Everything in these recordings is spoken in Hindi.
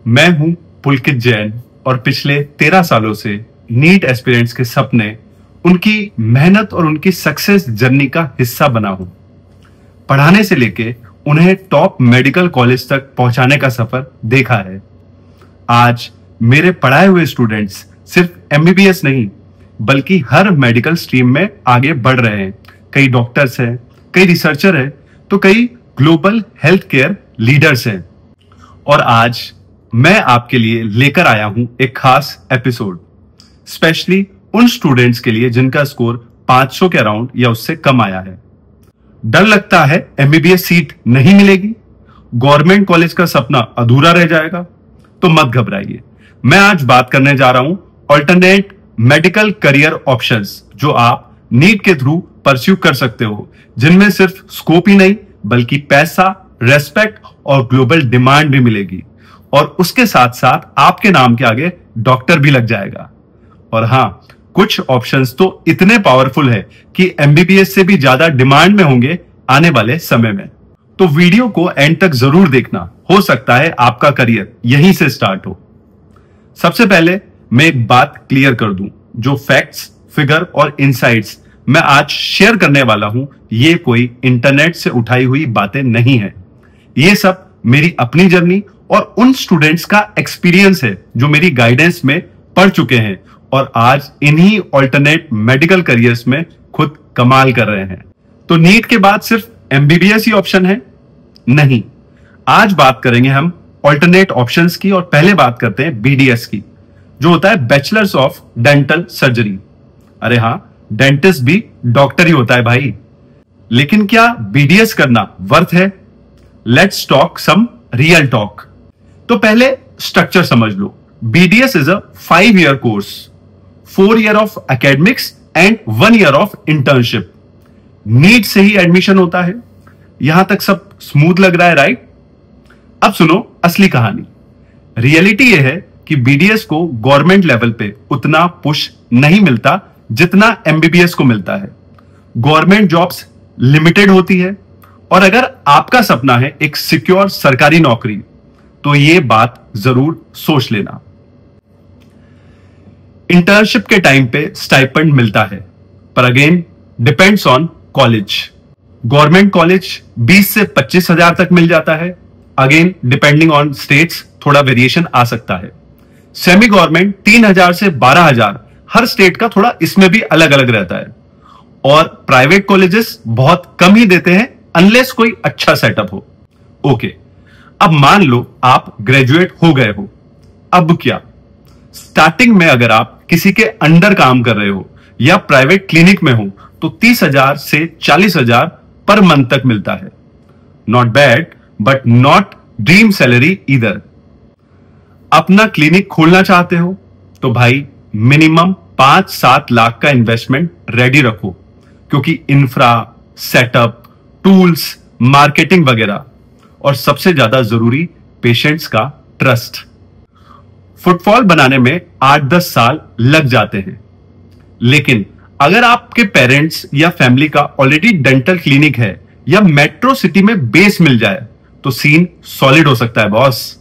मैं हूं पुलकित जैन और पिछले 13 सालों से नीट एस्पिरेंट्स के सपने, उनकी मेहनत और उनकी सक्सेस जर्नी का हिस्सा बना हूं। पढ़ाने से लेके उन्हें टॉप मेडिकल कॉलेज तक पहुंचाने का सफर देखा है। आज मेरे पढ़ाए हुए स्टूडेंट्स सिर्फ एमबीबीएस नहीं बल्कि हर मेडिकल स्ट्रीम में आगे बढ़ रहे हैं। कई डॉक्टर्स हैं, कई रिसर्चर हैं, तो कई ग्लोबल हेल्थ केयर लीडर्स हैं। और आज मैं आपके लिए लेकर आया हूं एक खास एपिसोड, स्पेशली उन स्टूडेंट्स के लिए जिनका स्कोर 500 के अराउंड या उससे कम आया है। डर लगता है एमबीबीएस सीट नहीं मिलेगी, गवर्नमेंट कॉलेज का सपना अधूरा रह जाएगा, तो मत घबराइए। मैं आज बात करने जा रहा हूं ऑल्टरनेट मेडिकल करियर ऑप्शंस जो आप नीट के थ्रू परस्यू कर सकते हो, जिनमें सिर्फ स्कोप ही नहीं बल्कि पैसा, रेस्पेक्ट और ग्लोबल डिमांड भी मिलेगी, और उसके साथ साथ आपके नाम के आगे डॉक्टर भी लग जाएगा। और हां, कुछ ऑप्शंस तो इतने पावरफुल है कि एमबीबीएस से भी ज्यादा डिमांड में होंगे आने वाले समय में। तो वीडियो को एंड तक जरूर देखना, हो सकता है आपका करियर यहीं से स्टार्ट हो। सबसे पहले मैं एक बात क्लियर कर दूं, जो फैक्ट्स, फिगर और इनसाइट्स मैं आज शेयर करने वाला हूं, ये कोई इंटरनेट से उठाई हुई बातें नहीं है। ये सब मेरी अपनी जर्नी और उन स्टूडेंट्स का एक्सपीरियंस है जो मेरी गाइडेंस में पढ़ चुके हैं और आज इन्हीं ऑल्टरनेट मेडिकल करियर्स में खुद कमाल कर रहे हैं। तो नीट के बाद सिर्फ एमबीबीएस ही ऑप्शन है? नहीं, आज बात करेंगे हम ऑल्टरनेट ऑप्शंस की, और पहले बात करते हैं बीडीएस की, जो होता है बैचलर्स ऑफ डेंटल सर्जरी। अरे हां, डेंटिस्ट भी डॉक्टर ही होता है भाई। लेकिन क्या बीडीएस करना वर्थ है? Let's talk some real talk. तो पहले स्ट्रक्चर समझ लो। BDS is a 5 year course, 4 year of academics and 1 year of internship. NEET से ही एडमिशन होता है। यहां तक सब स्मूथ लग रहा है, राइट? अब सुनो असली कहानी। रियलिटी यह है कि बीडीएस को गवर्नमेंट लेवल पे उतना पुश नहीं मिलता जितना एमबीबीएस को मिलता है। गवर्नमेंट जॉब्स लिमिटेड होती है, और अगर आपका सपना है एक सिक्योर सरकारी नौकरी, तो यह बात जरूर सोच लेना। इंटर्नशिप के टाइम पे स्टाइपेंड मिलता है, पर again depends on college. Government college 20 से 25 हजार तक मिल जाता है। अगेन डिपेंडिंग ऑन स्टेट्स थोड़ा वेरिएशन आ सकता है। सेमी गवर्नमेंट 3000 से 12000, हर स्टेट का थोड़ा इसमें भी अलग अलग रहता है। और प्राइवेट कॉलेजेस बहुत कम ही देते हैं अनलेस कोई अच्छा सेटअप हो। ओके, अब मान लो आप ग्रेजुएट हो गए हो, अब क्या? स्टार्टिंग में अगर आप किसी के अंडर काम कर रहे हो या प्राइवेट क्लिनिक में हो तो 30,000 से 40,000 पर मंथ तक मिलता है। Not bad but not dream salary either. अपना क्लिनिक खोलना चाहते हो तो भाई मिनिमम 5-7 लाख का इन्वेस्टमेंट रेडी रखो, क्योंकि इंफ्रा, सेटअप, टूल्स, मार्केटिंग वगैरह, और सबसे ज्यादा जरूरी पेशेंट्स का ट्रस्ट। फुटफॉल बनाने में 8-10 साल लग जाते हैं। लेकिन अगर आपके पेरेंट्स या फैमिली का ऑलरेडी डेंटल क्लिनिक है या मेट्रो सिटी में बेस मिल जाए तो सीन सॉलिड हो सकता है बॉस।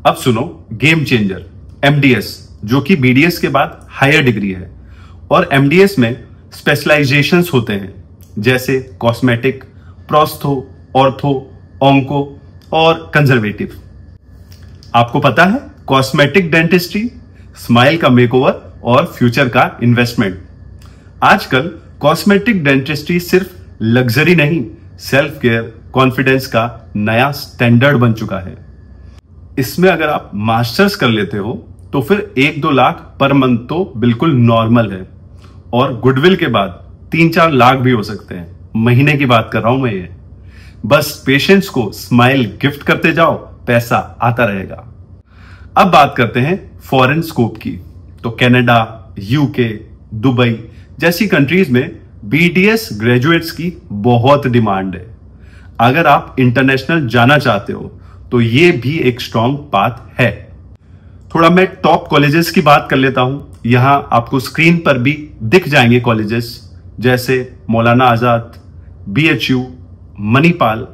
अब सुनो गेम चेंजर, एमडीएस, जो कि बीडीएस के बाद हायर डिग्री है। और एमडीएस में स्पेशलाइजेशंस होते हैं, जैसे कॉस्मेटिक, प्रोस्थो, ऑर्थो, ऑन्को और कंजर्वेटिव। आपको पता है, कॉस्मेटिक डेंटिस्ट्री, स्माइल का मेकओवर और फ्यूचर का इन्वेस्टमेंट। आजकल कॉस्मेटिक डेंटिस्ट्री सिर्फ लग्जरी नहीं, सेल्फ केयर, कॉन्फिडेंस का नया स्टैंडर्ड बन चुका है। इसमें अगर आप मास्टर्स कर लेते हो तो फिर 1-2 लाख पर मंथ तो बिल्कुल नॉर्मल है, और गुडविल के बाद 3-4 लाख भी हो सकते हैं। महीने की बात कर रहा हूं मैं ये। बस पेशेंट्स को स्माइल गिफ्ट करते जाओ, पैसा आता रहेगा। अब बात करते हैं फॉरेन स्कोप की। तो कनाडा, यूके, दुबई जैसी कंट्रीज में बीडीएस ग्रेजुएट्स की बहुत डिमांड है। अगर आप इंटरनेशनल जाना चाहते हो तो ये भी एक स्ट्रॉन्ग पाथ है। थोड़ा मैं टॉप कॉलेजेस की बात कर लेता हूं। यहां आपको स्क्रीन पर भी दिख जाएंगे कॉलेजेस, जैसे Maulana Azad, BHU, Manipal,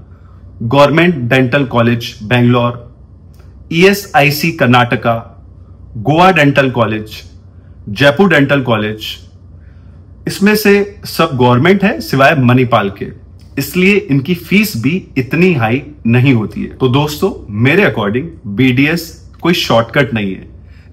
government dental college Bangalore, ESIC Karnataka, Goa dental college, Jaipur dental college, इसमें से सब गवर्नमेंट है सिवाय मणिपाल के, इसलिए इनकी फीस भी इतनी हाई नहीं होती है। तो दोस्तों मेरे अकॉर्डिंग BDS कोई शॉर्टकट नहीं है,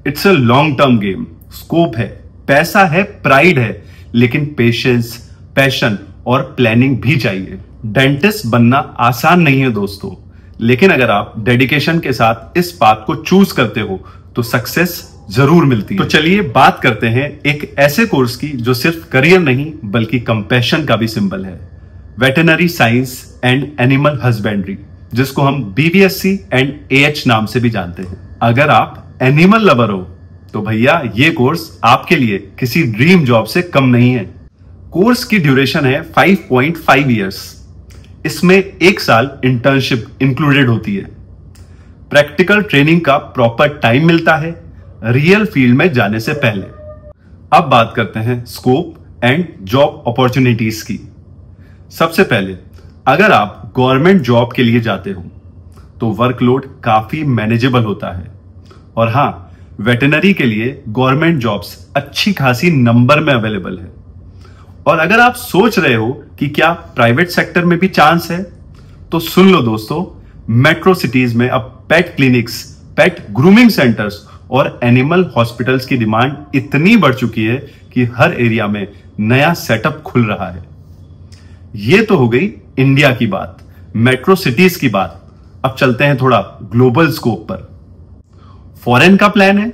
it's a long term game. Scope है, पैसा है, प्राइड है, लेकिन पेशेंस, पैशन और प्लानिंग भी चाहिए। डेंटिस्ट बनना आसान नहीं है दोस्तों, लेकिन अगर आप डेडिकेशन के साथ इस पाथ को चूज करते हो तो सक्सेस जरूर मिलती है। तो चलिए बात करते हैं एक ऐसे कोर्स की जो सिर्फ करियर नहीं बल्कि कंपैशन का भी सिंबल है, veterinary science and animal husbandry, जिसको हम BVSC एंड AH नाम से भी जानते हैं। अगर आप एनिमल लवर हो तो भैया ये कोर्स आपके लिए किसी ड्रीम जॉब से कम नहीं है। कोर्स की ड्यूरेशन है 5.5 इयर्स। इसमें 1 साल इंटर्नशिप इंक्लूडेड होती है। प्रैक्टिकल ट्रेनिंग का प्रॉपर टाइम मिलता है रियल फील्ड में जाने से पहले। अब बात करते हैं स्कोप एंड जॉब अपॉर्चुनिटीज की। सबसे पहले अगर आप गवर्नमेंट जॉब के लिए जाते हो तो वर्कलोड काफी मैनेजेबल होता है, और हां, वेटरनरी के लिए गवर्नमेंट जॉब्स अच्छी खासी नंबर में अवेलेबल है। और अगर आप सोच रहे हो कि क्या प्राइवेट सेक्टर में भी चांस है, तो सुन लो दोस्तों, मेट्रो सिटीज में अब पेट क्लिनिक्स, पेट ग्रूमिंग सेंटर्स और एनिमल हॉस्पिटल्स की डिमांड इतनी बढ़ चुकी है कि हर एरिया में नया सेटअप खुल रहा है। यह तो हो गई इंडिया की बात, मेट्रो सिटीज की बात। अब चलते हैं थोड़ा ग्लोबल स्कोप पर। फॉरेन का प्लान है।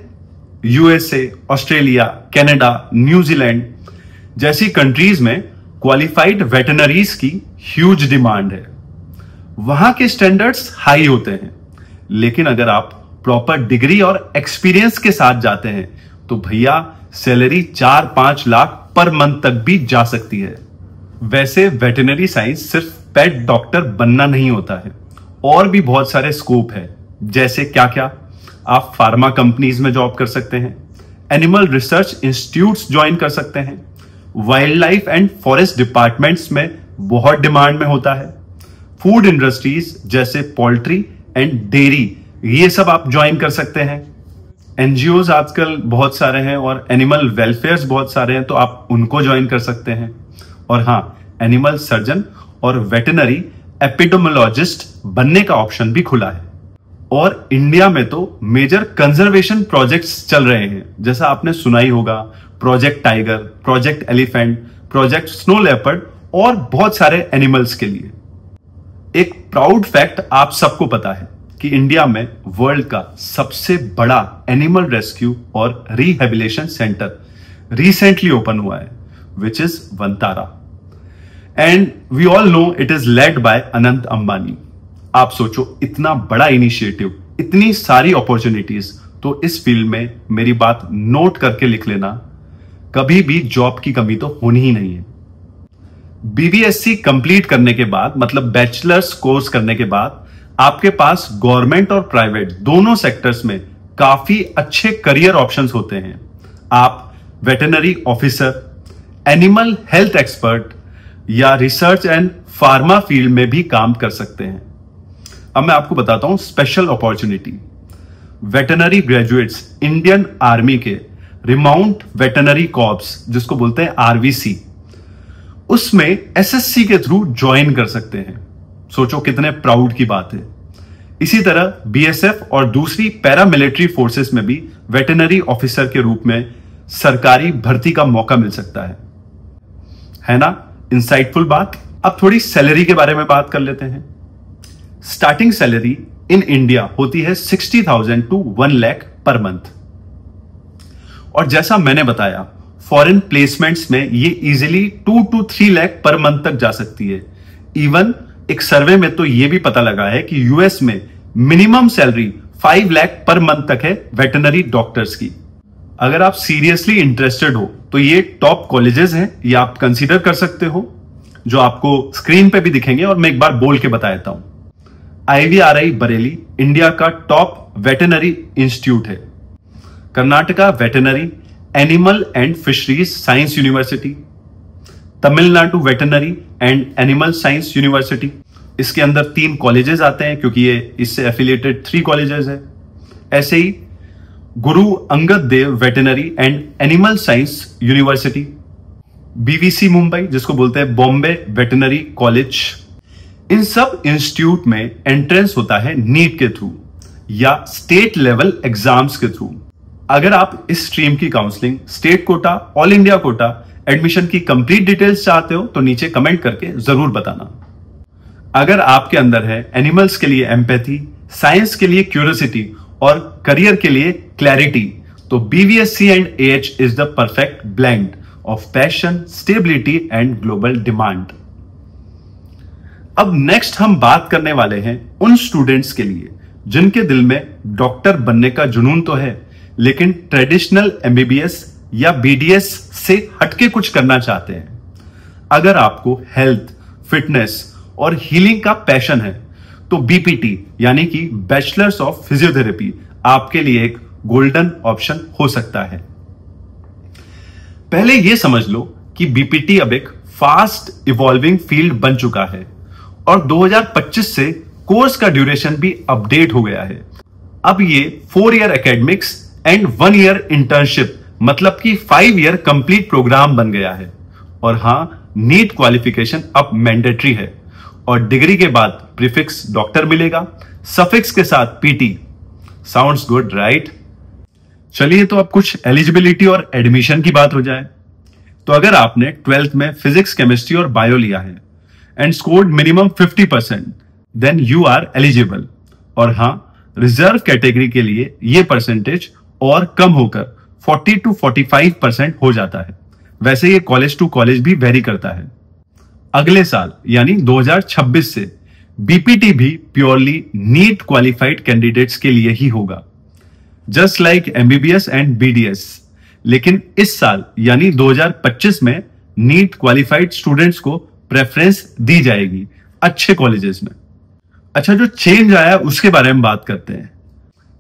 USA, ऑस्ट्रेलिया, कनाडा, न्यूजीलैंड जैसी कंट्रीज में क्वालिफाइड वेटरनरीज की ह्यूज डिमांड है। वहां के स्टैंडर्ड्स हाई होते हैं, लेकिन अगर आप प्रॉपर डिग्री और एक्सपीरियंस के साथ जाते हैं तो भैया सैलरी 4-5 लाख पर मंथ तक भी जा सकती है। वैसे वेटरनरी साइंस सिर्फ पेट डॉक्टर बनना नहीं होता है, और भी बहुत सारे स्कोप है। जैसे क्या क्या, आप फार्मा कंपनीज में जॉब कर सकते हैं, एनिमल रिसर्च इंस्टीट्यूट्स ज्वाइन कर सकते हैं, wild life and forest departments में बहुत डिमांड में होता है, फूड इंडस्ट्रीज जैसे पोल्ट्री एंड डेयरी, ये सब आप ज्वाइन कर सकते हैं। NGOs आजकल बहुत सारे हैं और एनिमल वेलफेयर्स बहुत सारे हैं, तो आप उनको ज्वाइन कर सकते हैं। और हां, एनिमल सर्जन और वेटरनरी एपिडेमियोलॉजिस्ट बनने का ऑप्शन भी खुला है। और इंडिया में तो मेजर कंजर्वेशन प्रोजेक्ट्स चल रहे हैं, जैसा आपने सुना ही होगा, project tiger, project elephant, project snow leopard और बहुत सारे एनिमल्स के लिए। एक प्राउड फैक्ट आप सबको पता है कि इंडिया में वर्ल्ड का सबसे बड़ा एनिमल रेस्क्यू और रिहेबिलिटेशन सेंटर रिसेंटली ओपन हुआ है, which is Vantara, and we all know it is led by Anant Ambani. आप सोचो, इतना बड़ा इनिशिएटिव, इतनी सारी अपॉर्चुनिटीज, तो इस फील्ड में मेरी बात नोट करके लिख लेना, कभी भी जॉब की कमी तो होनी ही नहीं है। BVSC कंप्लीट करने के बाद, मतलब बैचलर्स कोर्स करने के बाद, आपके पास गवर्नमेंट और प्राइवेट दोनों सेक्टर्स में काफी अच्छे करियर ऑप्शंस होते हैं। आप veterinary officer, animal health expert या रिसर्च एंड फार्मा फील्ड में भी काम कर सकते हैं। अब मैं आपको बताता हूं special opportunity. Veterinary graduates Indian army के रिमाउंट वेटरनरी कॉर्प्स, जिसको बोलते हैं RVC, उसमें SSC के थ्रू ज्वाइन कर सकते हैं। सोचो कितने प्राउड की बात है। इसी तरह BSF और दूसरी पैरामिलिट्री फोर्सेस में भी वेटरनरी ऑफिसर के रूप में सरकारी भर्ती का मौका मिल सकता है ना? इंसाइटफुल बात। अब थोड़ी सैलरी के बारे में बात कर लेते हैं। स्टार्टिंग सैलरी इन इंडिया होती है 60,000 to 1 लाख पर मंथ, और जैसा मैंने बताया, फॉरेन प्लेसमेंट्स में ये easily 2 to 3 lakh per month तक जा सकती है। इवन एक सर्वे में तो ये भी पता लगा है कि US में minimum salary 5 lakh per month तक है वेटरनरी डॉक्टर्स की। अगर आप सीरियसली इंटरेस्टेड हो तो ये टॉप कॉलेजेस हैं, ये आप कंसीडर कर सकते हो, जो आपको स्क्रीन पे भी दिखेंगे और मैं एक बार बोल के बता देता हूं। IVRI बरेली इंडिया का टॉप वेटरनरी इंस्टीट्यूट है। Karnataka veterinary animal and fisheries science university, Tamil Nadu veterinary and animal science university, इसके अंदर 3 कॉलेजेस आते हैं क्योंकि ये इससे एफिलिएटेड 3 कॉलेजेस है। ऐसे ही Guru Angad Dev veterinary and animal science university, BVC Mumbai जिसको बोलते हैं बॉम्बे वेटनरी कॉलेज, इन सब इंस्टीट्यूट में एंट्रेंस होता है नीट के थ्रू या स्टेट लेवल एग्जाम्स के थ्रू। अगर आप इस स्ट्रीम की counselling, state quota, all India quota, admission की कंप्लीट डिटेल्स चाहते हो तो नीचे कमेंट करके जरूर बताना। अगर आपके अंदर है एनिमल्स के लिए एम्पैथी, साइंस के लिए क्यूरियोसिटी और करियर के लिए क्लैरिटी, तो BVSC and AH is the perfect blend of passion, stability and global demand. अब नेक्स्ट हम बात करने वाले हैं उन स्टूडेंट्स के लिए जिनके दिल में डॉक्टर बनने का जुनून तो है, लेकिन ट्रेडिशनल MBBS या BDS से हटके कुछ करना चाहते हैं। अगर आपको हेल्थ, फिटनेस और हीलिंग का पैशन है तो BPT यानी कि बैचलर्स ऑफ फिजियोथेरेपी आपके लिए एक गोल्डन ऑप्शन हो सकता है। पहले यह समझ लो कि BPT अब एक फास्ट इवॉल्विंग फील्ड बन चुका है और 2025 से कोर्स का ड्यूरेशन भी अपडेट हो गया है। अब ये 4 year academics and 1 year internship मतलब कि 5 ईयर कंप्लीट प्रोग्राम बन गया है। और हां, नीट क्वालिफिकेशन अब मैंडेटरी है और डिग्री के बाद प्रीफिक्स डॉक्टर मिलेगा, सफिक्स के साथ PT। Sounds good right? चलिए तो अब कुछ एलिजिबिलिटी और एडमिशन की बात हो जाए। तो अगर आपने 12th में फिजिक्स, केमिस्ट्री और बायो लिया है and scored minimum 50%, then you are eligible. और हां, रिजर्व कैटेगरी के लिए यह परसेंटेज और कम होकर 40 to 45% हो जाता है। वैसे ये कॉलेज टू कॉलेज भी वेरी करता है। अगले साल यानी 2026 से BPT भी प्योरली नीट क्वालिफाइड कैंडिडेट्स के लिए ही होगा, just like MBBS and BDS। लेकिन इस साल यानी 2025 में नीट क्वालिफाइड स्टूडेंट्स को प्रेफरेंस दी जाएगी अच्छे कॉलेजेस में। अच्छा, जो चेंज आया उसके बारे में बात करते हैं।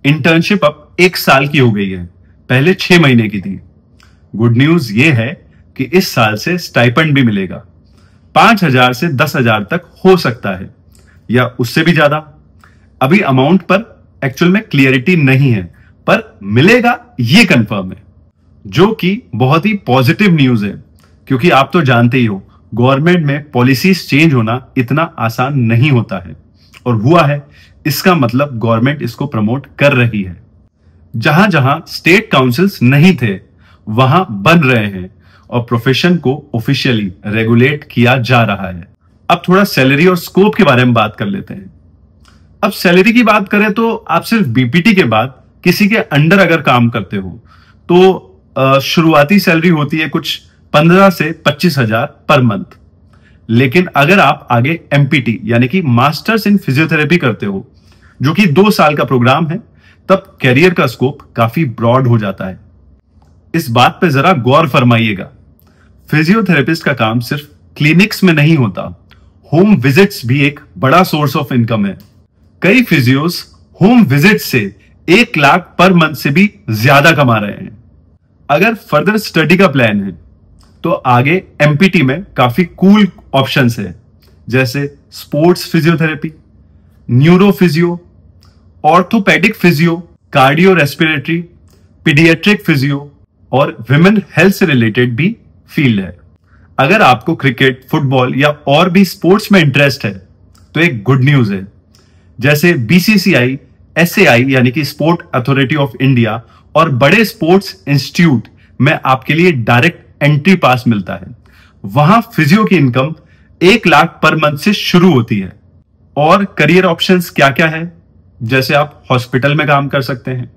इंटर्नशिप अब 1 साल की हो गई है, पहले 6 महीने की थी। गुड न्यूज ये है कि इस साल से स्टाइपेंड भी मिलेगा, 5,000 से 10,000 तक हो सकता है या उससे भी ज्यादा। अभी अमाउंट पर एक्चुअल में क्लियरिटी नहीं है, पर मिलेगा ये कंफर्म है, जो कि बहुत ही पॉजिटिव न्यूज है। क्योंकि आप तो जानते ही हो, गवर्नमेंट में पॉलिसीज चेंज होना इतना आसान नहीं होता है, और हुआ है इसका मतलब गवर्नमेंट इसको प्रमोट कर रही है। जहां जहां स्टेट काउंसिल्स नहीं थे वहां बन रहे हैं और प्रोफेशन को ऑफिशियली रेगुलेट किया जा रहा है। अब थोड़ा सैलरी और स्कोप के बारे में बात कर लेते हैं। अब सैलरी की बात करें तो आप सिर्फ BPT के बाद किसी के अंडर अगर काम करते हो तो शुरुआती सैलरी होती है कुछ 15 से 25,000 पर मंथ। लेकिन अगर आप आगे MPT यानी कि मास्टर्स इन फिजियोथेरेपी करते हो, जो कि 2 साल का प्रोग्राम है, तब कैरियर का स्कोप काफी ब्रॉड हो जाता है। इस बात पे जरा गौर फरमाइएगा। फिजियोथेरेपिस्ट का काम सिर्फ क्लिनिक्स में नहीं होता, होम विजिट्स भी एक बड़ा सोर्स ऑफ इनकम है। कई फिजियोस होम विजिट से 1 लाख पर मंथ से भी ज्यादा कमा रहे हैं। अगर फर्दर स्टडी का प्लान है तो आगे MPT में काफी कूल ऑप्शंस है, जैसे sports physiotherapy, neuro physio, orthopaedic physio, cardio respiratory, paediatric physio और विमेन हेल्थ से रिलेटेड भी फील्ड है। अगर आपको क्रिकेट, फुटबॉल या और भी स्पोर्ट्स में इंटरेस्ट है तो एक गुड न्यूज है, जैसे BCCI, SAI यानी कि स्पोर्ट अथॉरिटी ऑफ इंडिया और बड़े स्पोर्ट्स इंस्टीट्यूट में आपके लिए डायरेक्ट एंट्री पास मिलता है। वहां फिजियो की इनकम 1 लाख पर मंथ से शुरू होती है। और करियर ऑप्शंस क्या क्या है, जैसे आप हॉस्पिटल में काम कर सकते हैं,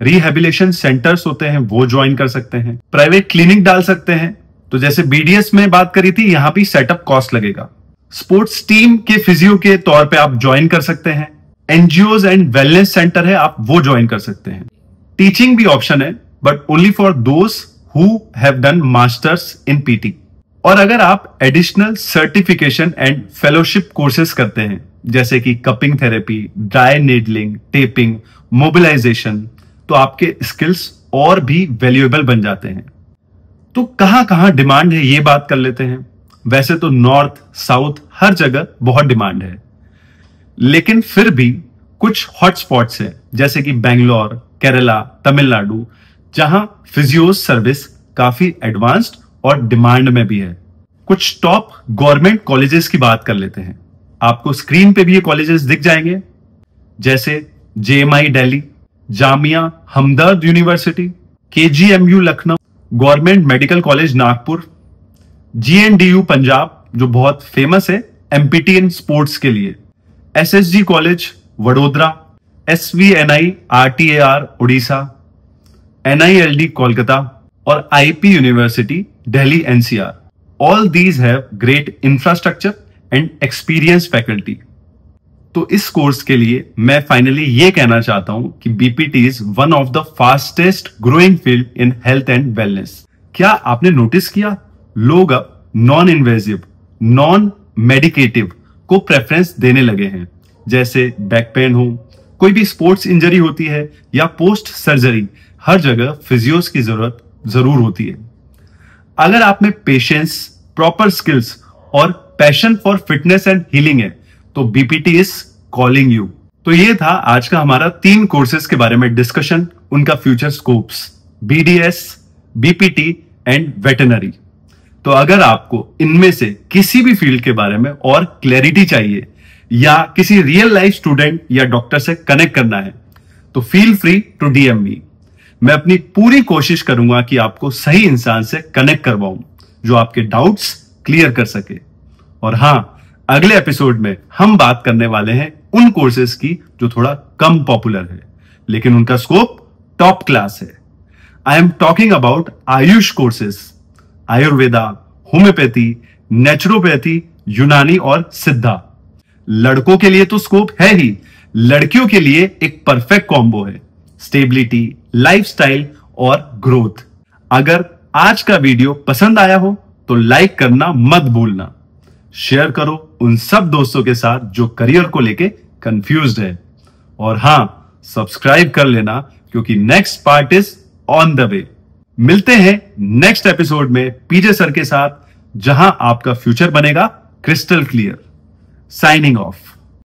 रिहेबिलिटेशन सेंटर्स होते हैं वो ज्वाइन कर सकते हैं, प्राइवेट क्लिनिक डाल सकते हैं, तो जैसे BDS में बात करी थी, यहां भी सेटअप कॉस्ट लगेगा। स्पोर्ट्स टीम के फिजियो के तौर पे आप ज्वाइन कर सकते हैं, NGOs एंड वेलनेस सेंटर है, आप वो ज्वाइन कर सकते हैं। टीचिंग भी ऑप्शन है, but only for those who have done masters in PT। और अगर आप additional certification and fellowship courses करते हैं, जैसे कि cupping therapy, dry needling, taping, mobilisation, तो आपके स्किल्स और भी वैल्यूएबल बन जाते हैं। तो कहां कहां डिमांड है ये बात कर लेते हैं। वैसे तो नॉर्थ, साउथ हर जगह बहुत डिमांड है, लेकिन फिर भी कुछ हॉटस्पॉट्स हैं जैसे कि बेंगलोर, केरला, तमिलनाडु, जहां फिजियो सर्विस काफी एडवांस्ड और डिमांड में भी है। कुछ टॉप गवर्नमेंट कॉलेजेस की बात कर लेते हैं। आपको स्क्रीन पे भी ये कॉलेजेस दिख जाएंगे, जैसे JMI Delhi, Jamia Hamdard university, KGMU Lucknow, government medical college Nagpur, GNDU Punjab जो बहुत फेमस है एमपीटी इन स्पोर्ट्स के लिए, SSG college Vadodara, SVNI RTAR Orissa, NILD Kolkata और IP university Delhi NCR. All these have great infrastructure and experience faculty. तो इस कोर्स के लिए मैं फाइनली ये कहना चाहता हूं कि BPT is one of the fastest growing field in health and wellness. क्या आपने नोटिस किया, लोग अब नॉन इन्वेजिव, नॉन मेडिकेटिव को प्रेफरेंस देने लगे हैं। जैसे बैक पेन हो, कोई भी स्पोर्ट्स इंजरी होती है या पोस्ट सर्जरी, हर जगह फिजियोस की जरूरत जरूर होती है। अगर आप में पेशेंस, प्रॉपर स्किल्स और passion for fitness and healing है तो बीपीटी इज कॉलिंग यू। तो ये था आज का हमारा 3 कोर्सेज के बारे में डिस्कशन, उनका future scopes, BDS, BPT and veterinary. तो अगर आपको इनमें से किसी भी फील्ड के बारे में और क्लैरिटी चाहिए या किसी रियल लाइफ स्टूडेंट या डॉक्टर से कनेक्ट करना है तो feel free to DM me. मैं अपनी पूरी कोशिश करूंगा कि आपको सही इंसान से कनेक्ट करवाऊं जो आपके डाउट्स क्लियर कर सके। और हां, अगले एपिसोड में हम बात करने वाले हैं उन कोर्सेज की जो थोड़ा कम पॉपुलर है लेकिन उनका स्कोप टॉप क्लास है। I am talking about Ayush courses, Ayurveda, homeopathy, naturopathy, यूनानी और सिद्धा। लड़कों के लिए तो स्कोप है ही, लड़कियों के लिए एक परफेक्ट कॉम्बो है, स्टेबिलिटी, लाइफस्टाइल और ग्रोथ। अगर आज का वीडियो पसंद आया हो तो लाइक करना मत भूलना, शेयर करो उन सब दोस्तों के साथ जो करियर को लेके कंफ्यूज्ड है, और हां, सब्सक्राइब कर लेना क्योंकि next part is on the way. मिलते हैं नेक्स्ट एपिसोड में पीजे सर के साथ, जहां आपका फ्यूचर बनेगा क्रिस्टल क्लियर। Signing off.